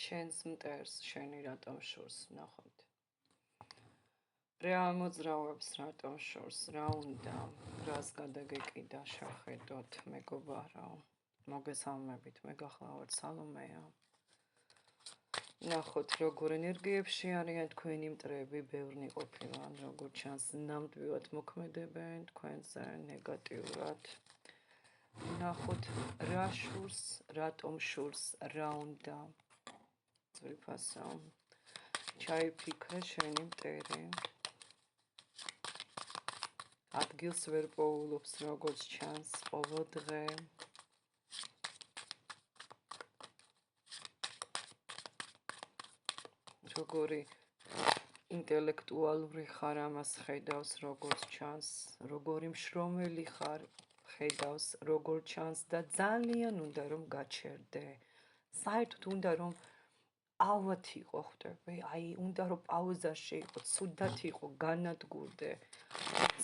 შენს მტერს შენი რატომ შორს ნახოთ. რეალ მოძრაობებს რატომ შორს, რა უნდა, რას გადაგეკიდა შეხედოთ, მეგობარო. მოგესალმებით, მე გახლავართ სალომეა. ნახოთ, როგორ ენერგიებში არიან თქვენი მტრები, ბევრნი ყოფილან, როგორ ჩანს ნამდვილად მოქმედებენ თქვენზე ნეგატიურად. ნახოთ, რა შურს, რატომ შურს, რა უნდა. ძვირფასო. ჩაიფიქრე შენი მტერი. ადგილს ვერ პოულობს, როგორც ჩანს, ყოველ დღე. როგორი ინტელექტუალური ხარ, ამას ხედავს, როგორც ჩანს, როგორი მშრომელი ხარ, ხედავს, როგორ ჩანს და ძალიან უნდა რომ გაჩერდე. საერთოდ უნდა რომ ავად იყო, ხვდები, აი უნდა რომ პაუზაში იყო, ცუდად იყო, განადგურდე.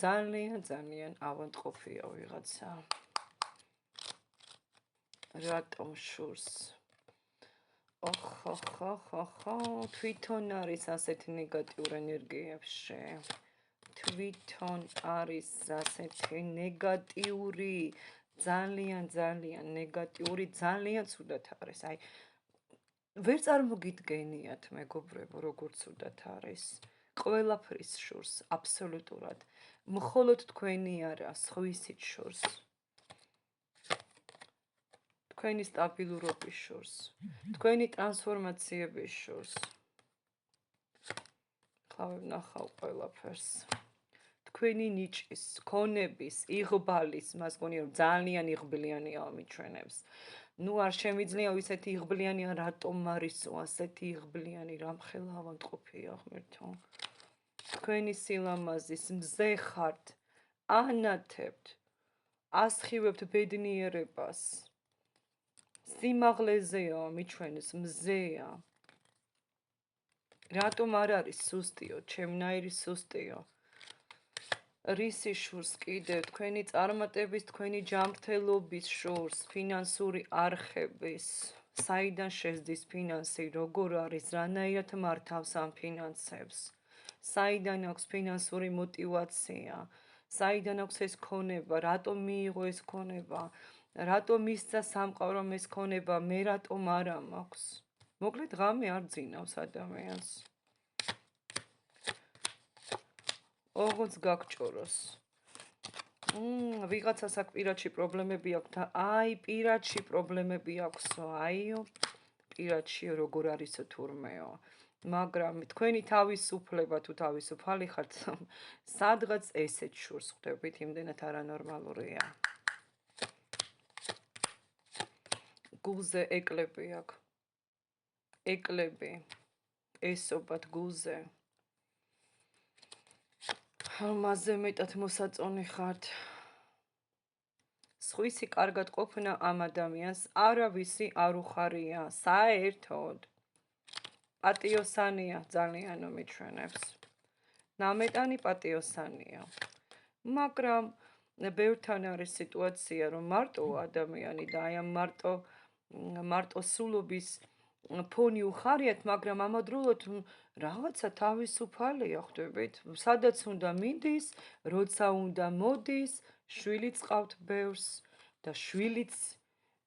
ძალიან ავადმყოფია ვიღაცა. რატომ შურს? ოხ, თვითონ არის ასეთი ნეგატიურ ენერგიებში. თვითონ არის ასეთი ნეგატიური, ძალიან ნეგატიური, ძალიან ცუდად არის. აი ვერ წარმოგიდგენიათ, მეგობრებო, როგორ ცუდად არის. ყველაფრის შურს, აბსოლუტურად. მხოლოდ თქვენი არა, სხვისით შურს. თქვენი სტაბილურობის შურს, თქვენი ტრანსფორმაციების შურს. ხავ ნახავ ყველაფერს. თქვენი ნიჭის, ქონების, იღბალის, მას გონია რომ ძალიან იღბლიანია ამიჩვენებს. ნუ არ შემიძლია ისეთი იღბლიანი, რატომ არისო ასეთი იღბლიანი, რამხელა ავადმყოფია ღმერთო. თქვენი სილამაზის მზე ხართ, ანათებთ, ასხივებთ ბედნიერებას. სიმაღლეზეა მიჩვენეს, მზეა. რატომ არ არის სუსტიო, ჩემნაირი სუსტიო. რისი შურს კიდევ, თქვენი წარმატების, თქვენი ჯანმრთელობის შურს, ფინანსური არხების. საიდან შეზდის ფინანსი, როგორ არის, რანაირად მართავს ამ ფინანსებს. საიდან აქვს ფინანსური მოტივაცია, საიდან აქვს ეს ქონება, რატომ მიიღო ეს ქონება, რატომ მისცა სამყარომ ეს ქონება, მე რატომ არა მაქვს. მოკლედ ღამე არ ძინავს ადამიანს. ოღონდ გაგჭოროს. ვიღაცას აქ პირადში პრობლემები აქვს და აი პირადში პრობლემები აქვსო, აიო, პირადში როგორ არისო თურმეო. მაგრამ თქვენი თავისუფლება თუ თავისუფალი ხართ, სადღაც ესეთ შურს ხვდებით, იმდენად არანორმალურია. გულზე ეკლები აქვს. ეკლები. ესობათ გულზე. მასზე მეტად მოსაწონი ხართ. სხვისი კარგად ყოფნა ამ ადამიანს არავისი არ უხარია, საერთოდ. პატიოსანია ძალიან მიჩვენებს. ნამეტანი პატიოსანია. მაგრამ ბევრთან არის სიტუაცია, რომ მარტო ადამიანი და აი ამ მარტო სულობის ფონი უხარიათ, მაგრამ ამავდროულად რაღაცა თავისუფალია, ხვდებით? სადაც უნდა მიდის, როცა უნდა მოდის, შვილიც ყავთ ბევრს და შვილიც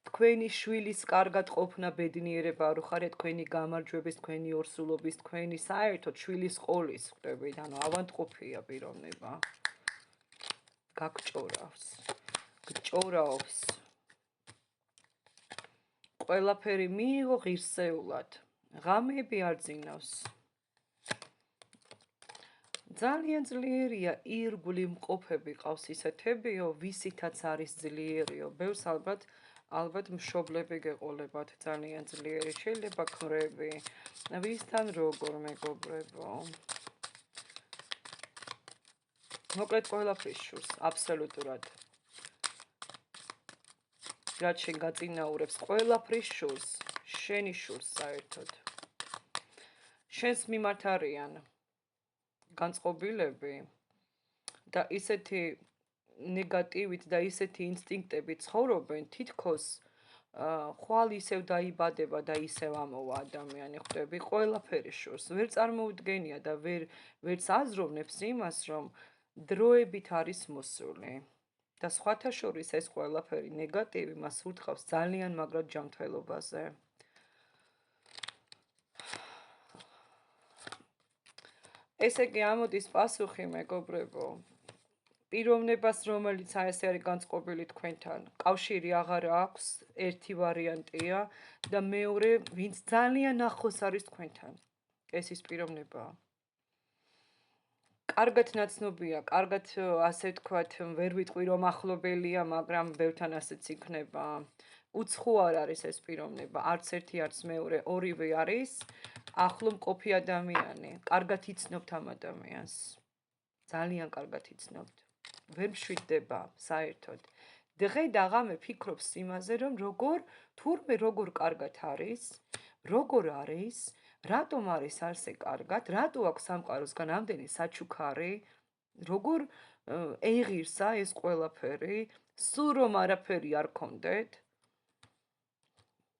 თქვენი შვილის კარგად ყოფნა ბედნიერება არ უხარია, თქვენი გამარჯვების, თქვენი ორსულობის, თქვენი საერთოდ შვილის ყოლის, ხვდებით? ანუ ავადმყოფია პიროვნება. გაგჭორავს. გჭორავს. ყველაფერი მიიღო ღირსეულად. ღამეები არ ძინავს. ძალიან ძლიერია ირგვლივ მყოფები ყავს ისეთებიო, ვისითაც არის ძლიერიო. ბევრს ალბათ მშობლები გეყოლებათ ძალიან ძლიერი, შეიძლება ქმრები. ვისთან როგორ, მეგობრებო. მოკლედ ყველაფრის შურს, აბსოლუტურად. რაც შენ გაწინაურებს, ყველაფრის შურს, შენი შურს საერთოდ. შენს მიმართ არიან განწყობილები და ისეთი ნეგატივით და ისეთი ინსტინქტები ცხოვრობენ, თითქოს ხვალ ისევ დაიბადება და ისევ ამოვა ადამიანი, ხვდები, ყველაფერი შორს. ვერ წარმოუდგენია და ვერც აზროვნებს იმას, რომ დროებით არის მოსული. და სხვათა შორის ეს ყველაფერი ნეგატივი მას ურტყავს ძალიან მაგრად ჯანმრთელობაზე. ესე იგი, ამოდის პასუხი, მეგობრებო. პიროვნებას, რომელიც ესე არის განწყობილი თქვენთან, კავშირი აღარ აქვს, ერთი ვარიანტია და მეორე, ვინც ძალიან ახლოს არის თქვენთან. ეს ის პიროვნებაა. კარგად ნაცნობია, კარგად ასე ვთქვათ, ვერ ვიტყვი რომ ახლობელია, მაგრამ ბევრთან ასეც იქნება. უცხო არ არის ეს პიროვნება, არც ერთი, არც მეორე, ორივე არის ახლო მყოფი ადამიანი. კარგად იცნობთ ამ ადამიანს. ძალიან კარგად იცნობთ. ვერ მშვიდდება საერთოდ. დღე და ღამე ფიქრობს იმაზე, რომ თურმე როგორ კარგად არის, როგორ არის, რატომ არის ასე კარგად, რატო აქვს სამყაროსგან ამდენი საჩუქარი, როგორ ეღირსა ეს ყველაფერი, სულ რომ არაფერი არ ქონდეთ.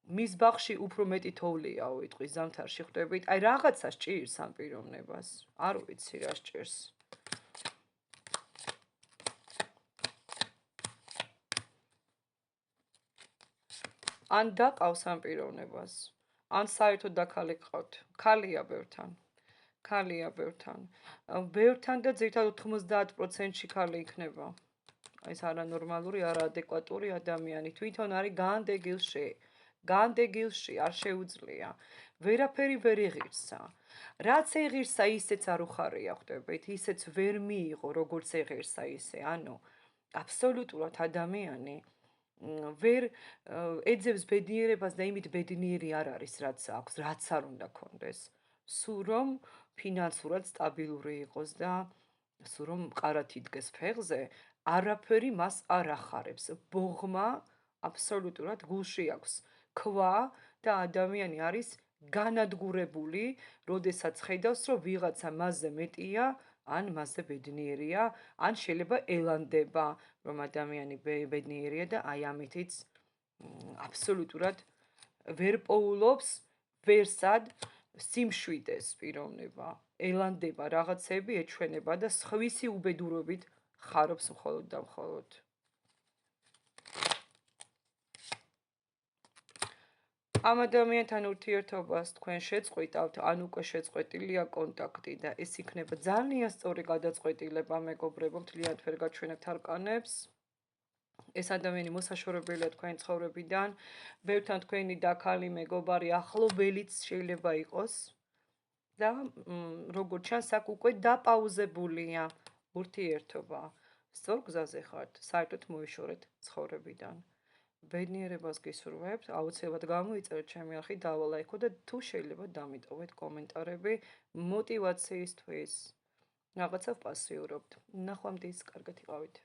მის ბაღში უფრო მეტი თოვლია უიტყვი ზამთარში, ხვდებით? აი რაღაცა სჭირს ამ პიროვნებას. არ ვიცი რა სჭირს. ან დაყავს ამ პიროვნებას, ან საერთოდ დაქალი გყავთ. ქალია ბევრთან. ქალია ბევრთან. ბევრთან და ძირითადად 90%-ში ქალი იქნება. ეს არანორმალური, არაადეკვატური ადამიანი. თვითონ არის განდეგილში, არ შეუძლია. ვერაფერი ვერ ეღირსა. რაც ეღირსა, ისეც არ უხარია, ხვდებით? ისეც ვერ მიიღო, როგორც ეღირსა ისე. ანუ აბსოლუტურად ადამიანი ვერ ეძებს ბედნიერებას და იმით ბედნიერი არ არის, რაც აქვს, რაც არ უნდა კონდეს. სულ რომ ფინანსურად სტაბილური იყოს და სულ რომ მყარად იდგეს ფეხზე, არაფერი მას არ ახარებს. ბოღმა აბსოლუტურად გულში აქვს ქვა და ადამიანი არის განადგურებული, როდესაც ხედავს, რომ ვიღაცა მასზე მეტია, ან მასზე ბედნიერია, ან შეიძლება ელანდება, რომ ადამიანი ბედნიერია და აი ამითიც აბსოლუტურად ვერ პოულობს ვერსად სიმშვიდეს პიროვნება. ელანდება რაღაცები, ეჩვენება და სხვისი უბედურობით ხარობს მხოლოდ და მხოლოდ. ამ ადამიანთან ურთიერთობას თქვენ შეწყვიტავთ, ან უკვე შეწყვეტილია კონტაქტი და ეს იქნება ძალიან სწორი გადაწყვეტილება, მეგობრებო, მთლიანად ვერ გაჩვენებთ არკანებს. ეს ადამიანი მოსაშორებელია თქვენი ცხოვრებიდან, ბევრთან თქვენი დაქალი, მეგობარი, ახლობელიც შეიძლება იყოს და როგორც ჩანს, აქ უკვე დაპაუზებულია ურთიერთობა. სწორ გზაზე ხართ, საერთოდ მოიშორეთ ცხოვრებიდან. ბედნიერებას გისურვებთ, აუცილებლად გამოიწერეთ ჩემი არხი, დავალაიქო და თუ შეიძლება დამიტოვეთ კომენტარები მოტივაციისთვის. რაღაცა ვპასიურობთ. ნახვამდის, კარგად იყავით.